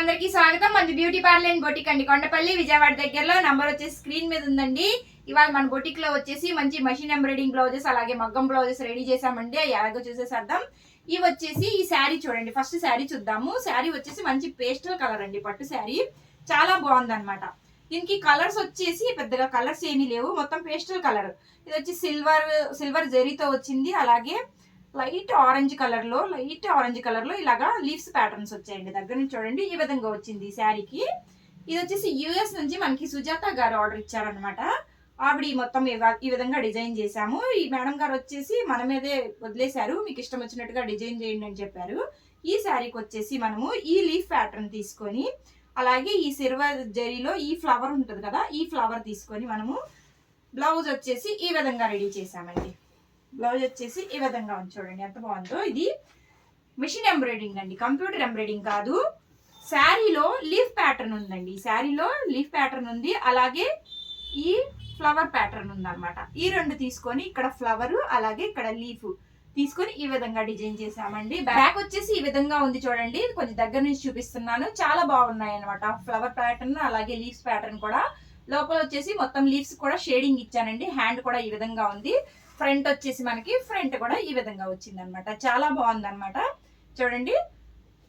అందరికీ స్వాగతం. మన బ్యూటీ పార్లర్ అండ్ బొటిక్ అండి, కొండపల్లి విజయవాడ దగ్గరలో. నంబర్ వచ్చేసి స్క్రీన్ మీద ఉందండి. ఇవాళ మన బొటిక్ లో వచ్చేసి మంచి మషిన్ ఎంబ్రాయిడింగ్ బ్లౌజెస్ అలాగే మగ్గం బ్లౌజెస్ రెడీ చేసామండి. అవి ఎలాగో చూసేసేద్దాం. ఇవి వచ్చేసి ఈ శారీ చూడండి. ఫస్ట్ శారీ చూద్దాము. శారీ వచ్చేసి మంచి పేస్టల్ కలర్ అండి, పట్టు శారీ. చాలా బాగుంది అనమాట. దీనికి కలర్స్ వచ్చేసి పెద్దగా కలర్స్ ఏమీ లేవు, మొత్తం పేస్టల్ కలర్. ఇది వచ్చి సిల్వర్ జరీతో వచ్చింది. అలాగే లైట్ ఆరెంజ్ కలర్ లో ఇలాగా లీవ్స్ ప్యాటర్న్స్ వచ్చాయండి. దగ్గర నుంచి చూడండి, ఈ విధంగా వచ్చింది ఈ శారీకి. ఇది వచ్చేసి యుఎస్ నుంచి మనకి సుజాత గారు ఆర్డర్ ఇచ్చారనమాట. ఆవిడ మొత్తం ఈ విధంగా డిజైన్ చేశాము. ఈ మేడం గారు వచ్చేసి మన మీదే వదిలేశారు, మీకు ఇష్టం వచ్చినట్టుగా డిజైన్ చేయండి అని చెప్పారు. ఈ శారీకి వచ్చేసి మనము ఈ లీఫ్ ప్యాటర్న్ తీసుకొని, అలాగే ఈ సిల్వర్ జరీలో ఈ ఫ్లవర్ ఉంటుంది కదా, ఈ ఫ్లవర్ తీసుకొని మనము బ్లౌజ్ వచ్చేసి ఈ విధంగా రెడీ చేసామండి. బ్లౌజ్ వచ్చేసి ఈ విధంగా ఉంది చూడండి, ఎంత బాగుందో. ఇది మిషన్ ఎంబ్రాయిడింగ్ అండి, కంప్యూటర్ ఎంబ్రాయిడింగ్ కాదు. శారీలో లీఫ్ ప్యాటర్న్ ఉందండి, శారీలో లీఫ్ ప్యాటర్న్ ఉంది, అలాగే ఈ ఫ్లవర్ ప్యాటర్న్ ఉంది అనమాట. ఈ రెండు తీసుకొని ఇక్కడ ఫ్లవర్ అలాగే ఇక్కడ లీఫ్ తీసుకొని ఈ విధంగా డిజైన్ చేసామండి. బ్యాక్ వచ్చేసి ఈ విధంగా ఉంది చూడండి, కొంచెం దగ్గర నుంచి చూపిస్తున్నాను. చాలా బాగున్నాయి అనమాట. ఫ్లవర్ ప్యాటర్న్ అలాగే లీవ్స్ ప్యాటర్న్ కూడా. లోపల వచ్చేసి మొత్తం లీవ్స్ కూడా షేడింగ్ ఇచ్చానండి. హ్యాండ్ కూడా ఈ విధంగా ఉంది. ఫ్రంట్ వచ్చేసి మనకి ఫ్రంట్ కూడా ఈ విధంగా వచ్చింది అనమాట. చాలా బాగుంది అనమాట. చూడండి,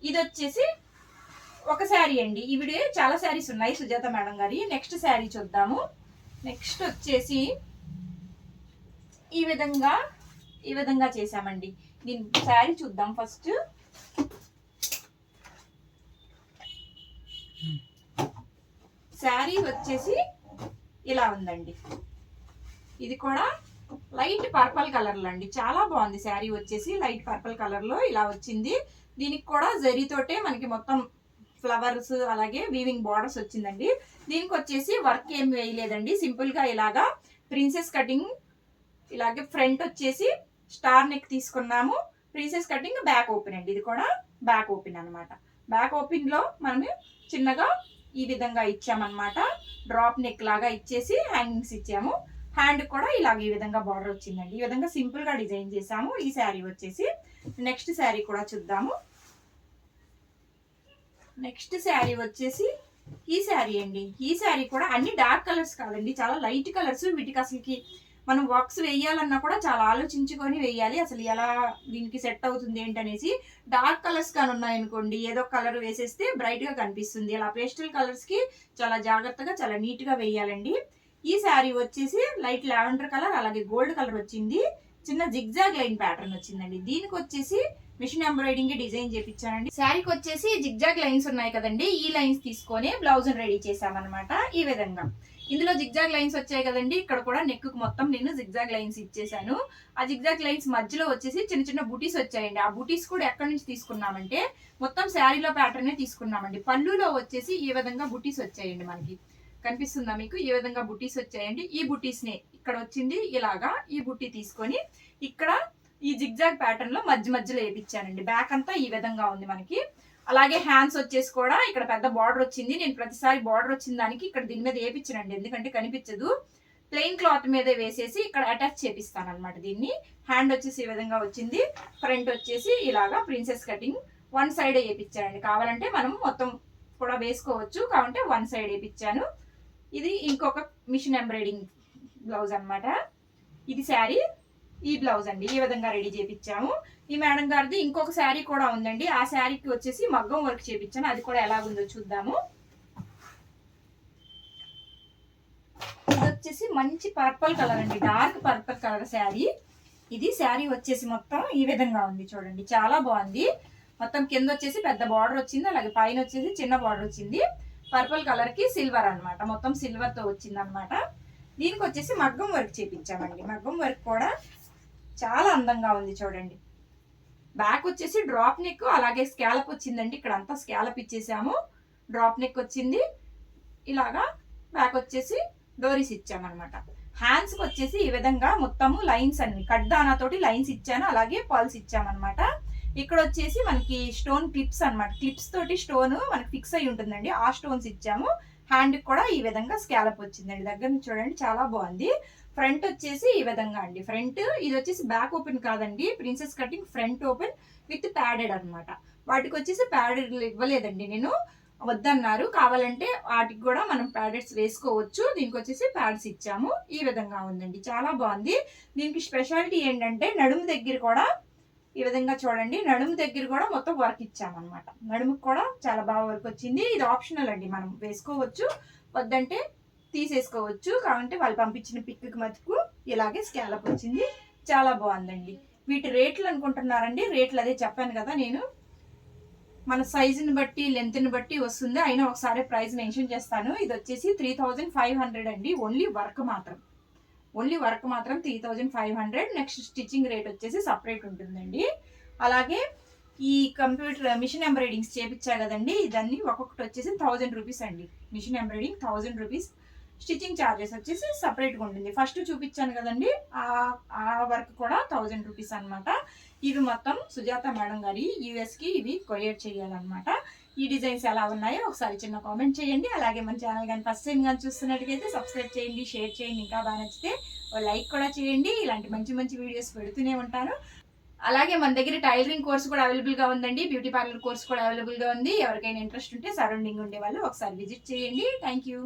ఇది వచ్చేసి ఒక శారీ అండి. ఇవిడే చాలా శారీస్ ఉన్నాయి సుజాత మేడం గారి. నెక్స్ట్ శారీ చూద్దాము. నెక్స్ట్ వచ్చేసి ఈ విధంగా చేసామండి. దీని శారీ చూద్దాం ఫస్ట్. శారీ వచ్చేసి ఇలా ఉందండి. ఇది కూడా లైట్ పర్పల్ కలర్ లో అండి, చాలా బాగుంది. శారీ వచ్చేసి లైట్ పర్పల్ కలర్ లో ఇలా వచ్చింది. దీనికి కూడా జరీతోటే మనకి మొత్తం ఫ్లవర్స్ అలాగే వీవింగ్ బార్డర్స్ వచ్చిందండి. దీనికి వచ్చేసి వర్క్ ఏం వేయలేదండి, సింపుల్ గా ఇలాగా ప్రిన్సెస్ కటింగ్. ఇలాగే ఫ్రంట్ వచ్చేసి స్టార్ నెక్ తీసుకున్నాము. ప్రిన్సెస్ కటింగ్ బ్యాక్ ఓపెన్ అండి, ఇది కూడా బ్యాక్ ఓపెన్ అనమాట. బ్యాక్ ఓపెన్ లో మనం చిన్నగా ఈ విధంగా ఇచ్చామన్నమాట. డ్రాప్ నెక్ లాగా ఇచ్చేసి హ్యాంగింగ్స్ ఇచ్చాము. హ్యాండ్ కూడా ఇలాగ ఈ విధంగా బార్డర్ వచ్చిందండి. ఈ విధంగా సింపుల్ గా డిజైన్ చేసాము ఈ శారీ వచ్చేసి. నెక్స్ట్ శారీ కూడా చూద్దాము. నెక్స్ట్ శారీ వచ్చేసి ఈ శారీ అండి. ఈ శారీ కూడా అన్ని డార్క్ కలర్స్ కాదండి, చాలా లైట్ కలర్స్. వీటికి అసలుకి మనం వర్క్స్ వేయాలన్నా కూడా చాలా ఆలోచించుకొని వేయాలి, అసలు ఎలా దీనికి సెట్ అవుతుంది ఏంటనేసి. డార్క్ కలర్స్ కానీ ఉన్నాయనుకోండి, ఏదో కలర్ వేసేస్తే బ్రైట్ గా కనిపిస్తుంది. అలా పేస్టల్ కలర్స్ కి చాలా జాగ్రత్తగా చాలా నీట్ గా వేయాలండి. ఈ శారీ వచ్చేసి లైట్ లావెండర్ కలర్ అలాగే గోల్డ్ కలర్ వచ్చింది. చిన్న జిగ్జాగ్ లైన్ ప్యాటర్న్ వచ్చిందండి. దీనికి వచ్చేసి మిషన్ ఎంబ్రాయిడింగ్ డిజైన్ చేపించానండి. శారీకి వచ్చేసి జిగ్జాగ్ లైన్స్ ఉన్నాయి కదండి, ఈ లైన్స్ తీసుకొని బ్లౌజ్ రెడీ చేసామన్నమాట. ఈ విధంగా ఇందులో జిగ్జాగ్ లైన్స్ వచ్చాయి కదండి, ఇక్కడ కూడా నెక్ కు మొత్తం నేను జిగ్జాగ్ లైన్స్ ఇచ్చేసాను. ఆ జిగ్జాగ్ లైన్స్ మధ్యలో వచ్చేసి చిన్న చిన్న బూటీస్ వచ్చాయండి. ఆ బూటీస్ కూడా ఎక్కడి నుంచి తీసుకున్నామంటే మొత్తం శారీలో ప్యాటర్నే తీసుకున్నామండి. పళ్ళులో వచ్చేసి ఈ విధంగా బూటీస్ వచ్చాయండి. మనకి కనిపిస్తుందా మీకు? ఈ విధంగా బుటీస్ వచ్చాయండి. ఈ బుటీస్ నే ఇక్కడ వచ్చింది ఇలాగా, ఈ బుట్టి తీసుకొని ఇక్కడ ఈ జిగ్జాగ్ ప్యాటర్న్ లో మధ్యలో వేయించానండి. బ్యాక్ అంతా ఈ విధంగా ఉంది మనకి. అలాగే హ్యాండ్స్ వచ్చేసి కూడా ఇక్కడ పెద్ద బార్డర్ వచ్చింది. నేను ప్రతిసారి బార్డర్ వచ్చిన దానికి ఇక్కడ దీని మీద వేయించానండి, ఎందుకంటే కనిపించదు. ప్లెయిన్ క్లాత్ మీద వేసేసి ఇక్కడ అటాచ్ చేపిస్తాను అనమాట. దీన్ని హ్యాండ్ వచ్చేసి ఈ విధంగా వచ్చింది. ఫ్రంట్ వచ్చేసి ఇలాగా ప్రిన్సెస్ కటింగ్ వన్ సైడ్ వేయించానండి. కావాలంటే మనం మొత్తం కూడా వేసుకోవచ్చు, కావాలంటే వన్ సైడ్ వేయించాను. ఇది ఇంకొక మిషన్ ఎంబ్రాయిడింగ్ బ్లౌజ్ అనమాట. ఇది శారీ, ఈ బ్లౌజ్ అండి. ఈ విధంగా రెడీ చేపించాము. ఈ మేడం గారిది ఇంకొక శారీ కూడా ఉందండి. ఆ శారీకి వచ్చేసి మగ్గం వర్క్ చేపించాను, అది కూడా ఎలాగుందో చూద్దాము. ఇది వచ్చేసి మంచి పర్పుల్ కలర్ అండి, డార్క్ పర్పుల్ కలర్ శారీ. ఇది శారీ వచ్చేసి మొత్తం ఈ విధంగా ఉంది చూడండి, చాలా బాగుంది. మొత్తం కింద వచ్చేసి పెద్ద బార్డర్ వచ్చింది, అలాగే పైన వచ్చేసి చిన్న బార్డర్ వచ్చింది. పర్పుల్ కలర్ కి సిల్వర్ అనమాట, మొత్తం సిల్వర్ తో వచ్చింది అనమాట. దీనికి వచ్చేసి మగ్గం వర్క్ చేపించామండి. మగ్గం వర్క్ కూడా చాలా అందంగా ఉంది చూడండి. బ్యాక్ వచ్చేసి డ్రాప్ నెక్ అలాగే స్కాలప్ వచ్చిందండి. ఇక్కడ అంతా స్కాలప్ ఇచ్చేసాము, డ్రాప్ నెక్ వచ్చింది. ఇలాగా బ్యాక్ వచ్చేసి డోరీస్ ఇచ్చామన్నమాట. హ్యాండ్స్ కి వచ్చేసి ఈ విధంగా మొత్తము లైన్స్ అన్ని కట్ దానాతోటి లైన్స్ ఇచ్చాను, అలాగే పర్ల్స్ ఇచ్చామన్నమాట. ఇక్కడ వచ్చేసి మనకి స్టోన్ క్లిప్స్ అనమాట, క్లిప్స్ తోటి స్టోన్ మనకి ఫిక్స్ అయి ఉంటుందండి, ఆ స్టోన్స్ ఇచ్చాము. హ్యాండ్ కూడా ఈ విధంగా స్కాలప్ వచ్చిందండి. దగ్గర నుంచి చూడండి, చాలా బాగుంది. ఫ్రంట్ వచ్చేసి ఈ విధంగా అండి. ఫ్రంట్ ఇది వచ్చేసి బ్యాక్ ఓపెన్ కాదండి, princess cutting front open with padded అనమాట. వాటికి వచ్చేసి ప్యాడెడ్ ఇవ్వలేదండి నేను. వద్దన్నారు. కావాలంటే వాటికి కూడా మనం ప్యాడెట్స్ వేసుకోవచ్చు. దీనికి వచ్చేసి ప్యాడ్స్ ఇచ్చాము. ఈ విధంగా ఉందండి, చాలా బాగుంది. దీనికి స్పెషాలిటీ ఏంటంటే నడుము దగ్గర కూడా ఈ విధంగా చూడండి, నడుము దగ్గర కూడా మొత్తం వర్క్ ఇచ్చామన్నమాట. నడుముకి కూడా చాలా బాగా వర్క్ వచ్చింది. ఇది ఆప్షనల్ అండి, మనం వేసుకోవచ్చు, వద్దంటే తీసేసుకోవచ్చు. కావాలంటే వాళ్ళు పంపించిన పిక్కి మటుకు ఇలాగే స్కాలప్ వచ్చింది, చాలా బాగుందండి. వీటి రేట్లు అనుకుంటున్నారండి, రేట్లు అదే చెప్పాను కదా నేను, మన సైజుని బట్టి లెంత్ని బట్టి వస్తుంది. అయినా ఒకసారి ప్రైస్ మెన్షన్ చేస్తాను. ఇది వచ్చేసి 3500 అండి, ఓన్లీ వర్క్ మాత్రం. 3500. నెక్స్ట్ స్టిచ్చింగ్ రేట్ వచ్చేసి సపరేట్ ఉంటుందండి. అలాగే ఈ కంప్యూటర్ మిషన్ ఎంబ్రాయిడింగ్స్ చేపించా కదండి, ఇదన్నీ ఒక్కొక్కటి వచ్చేసి 1000 రూపీస్ అండి. Machine embroidering 1000 rupees, stitching charges వచ్చేసి సపరేట్గా ఉంటుంది. ఫస్ట్ చూపించాను కదండి, ఆ వర్క్ కూడా 1000 రూపీస్ అనమాట. ఇవి మొత్తం సుజాత మేడం గారి యూఎస్కి ఇవి కొరియర్ చేయాలన్నమాట. ఈ డిజైన్స్ ఎలా ఉన్నాయో ఒకసారి చిన్న కామెంట్ చేయండి. అలాగే మన ఛానల్ కానీ ఫస్ట్ టైం కానీ చూస్తున్నట్టుగైతే సబ్స్క్రైబ్ చేయండి, షేర్ చేయండి. ఇంకా బాగా నచ్చితే లైక్ కూడా చేయండి. ఇలాంటి మంచి మంచి వీడియోస్ పెడుతూనే ఉంటాను. అలాగే మన దగ్గర టైలరింగ్ కోర్స్ కూడా అవైలబుల్గా ఉందండి, బ్యూటీ పార్లర్ కోర్స్ కూడా అవైలబుల్గా ఉంది. ఎవరికైనా ఇంట్రెస్ట్ ఉంటే సరౌండింగ్ ఉండే వాళ్ళు ఒకసారి విజిట్ చేయండి. Thank you.